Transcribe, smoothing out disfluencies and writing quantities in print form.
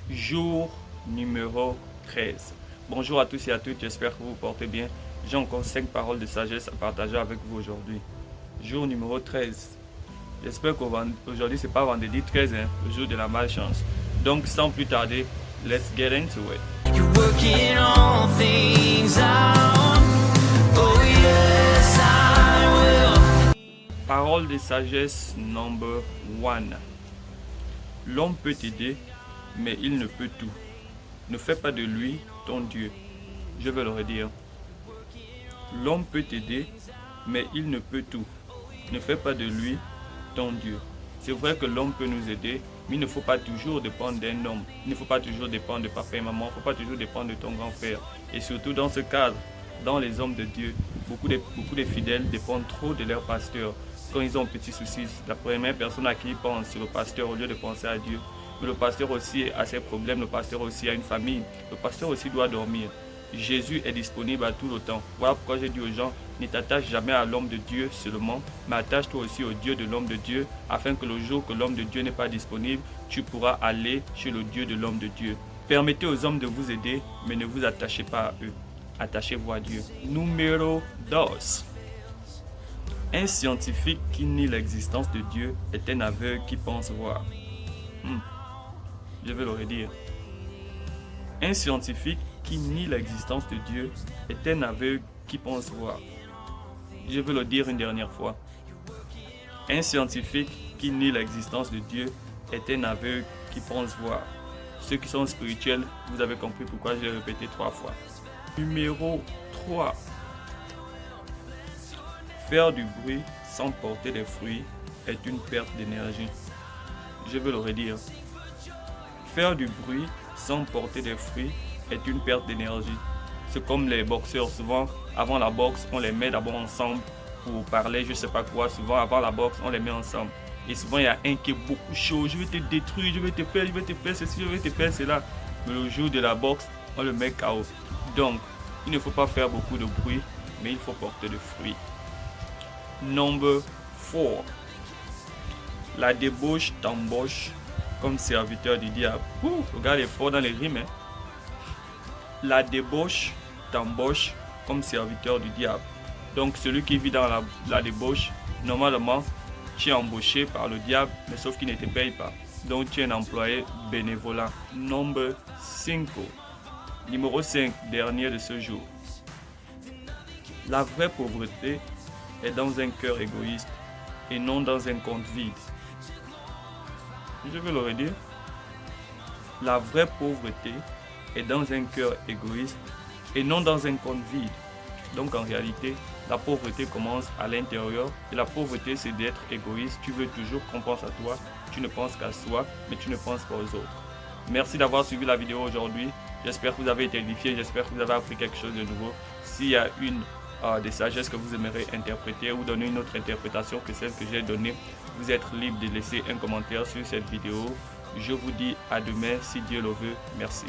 Jour numéro 13. Bonjour à tous et à toutes, j'espère que vous vous portez bien. J'ai encore 5 paroles de sagesse à partager avec vous aujourd'hui. Jour numéro 13. J'espère qu'aujourd'hui c'est pas vendredi 13, le jour de la malchance. Donc sans plus tarder, let's get into it. You're working all things out. Oh yes, I will. Parole de sagesse number 1. L'homme peut t'aider, mais il ne peut tout. Ne fais pas de lui ton Dieu. Je vais le redire. L'homme peut t'aider, mais il ne peut tout. Ne fais pas de lui ton Dieu. C'est vrai que l'homme peut nous aider, mais il ne faut pas toujours dépendre d'un homme. Il ne faut pas toujours dépendre de papa et maman. Il ne faut pas toujours dépendre de ton grand frère. Et surtout dans ce cadre, dans les hommes de Dieu, beaucoup de fidèles dépendent trop de leur pasteur. Quand ils ont un petit souci, la première personne à qui ils pensent, c'est le pasteur au lieu de penser à Dieu. Mais le pasteur aussi a ses problèmes, le pasteur aussi a une famille, le pasteur aussi doit dormir. Jésus est disponible à tout le temps. Voilà pourquoi j'ai dit aux gens, ne t'attache jamais à l'homme de Dieu seulement, mais attache-toi aussi au Dieu de l'homme de Dieu, afin que le jour que l'homme de Dieu n'est pas disponible, tu pourras aller chez le Dieu de l'homme de Dieu. Permettez aux hommes de vous aider, mais ne vous attachez pas à eux. Attachez-vous à Dieu. Numéro 2. Un scientifique qui nie l'existence de Dieu est un aveugle qui pense voir. Je vais le redire. Un scientifique qui nie l'existence de Dieu est un aveugle qui pense voir. Je vais le dire une dernière fois. Un scientifique qui nie l'existence de Dieu est un aveugle qui pense voir. Ceux qui sont spirituels, vous avez compris pourquoi j'ai répété 3 fois. Numéro 3. Faire du bruit sans porter des fruits est une perte d'énergie. Je vais le redire. Faire du bruit sans porter des fruits est une perte d'énergie. C'est comme les boxeurs, souvent avant la boxe, on les met d'abord ensemble pour parler, je sais pas quoi. Souvent avant la boxe, on les met ensemble. Et souvent il y a un qui est beaucoup chaud, je vais te détruire, je vais te faire ceci, je vais te faire cela. Mais le jour de la boxe, on le met KO. Donc, il ne faut pas faire beaucoup de bruit, mais il faut porter des fruits. Number 4. La débauche t'embauche comme serviteur du diable. Regarde, il est fort dans les rimes. La débauche t'embauche comme serviteur du diable. Donc celui qui vit dans la débauche, normalement, tu es embauché par le diable, mais sauf qu'il ne te paye pas. Donc tu es un employé bénévolat. Number 5. Numéro 5, dernier de ce jour. La vraie pauvreté est dans un cœur égoïste et non dans un compte vide. Je vais le redire. La vraie pauvreté est dans un cœur égoïste et non dans un compte vide. Donc en réalité, la pauvreté commence à l'intérieur et la pauvreté c'est d'être égoïste. Tu veux toujours qu'on pense à toi, tu ne penses qu'à soi, mais tu ne penses pas aux autres. Merci d'avoir suivi la vidéo aujourd'hui. J'espère que vous avez été édifié, j'espère que vous avez appris quelque chose de nouveau. S'il y a une des sagesses que vous aimeriez interpréter ou donner une autre interprétation que celle que j'ai donnée, vous êtes libre de laisser un commentaire sur cette vidéo. Je vous dis à demain si Dieu le veut. Merci.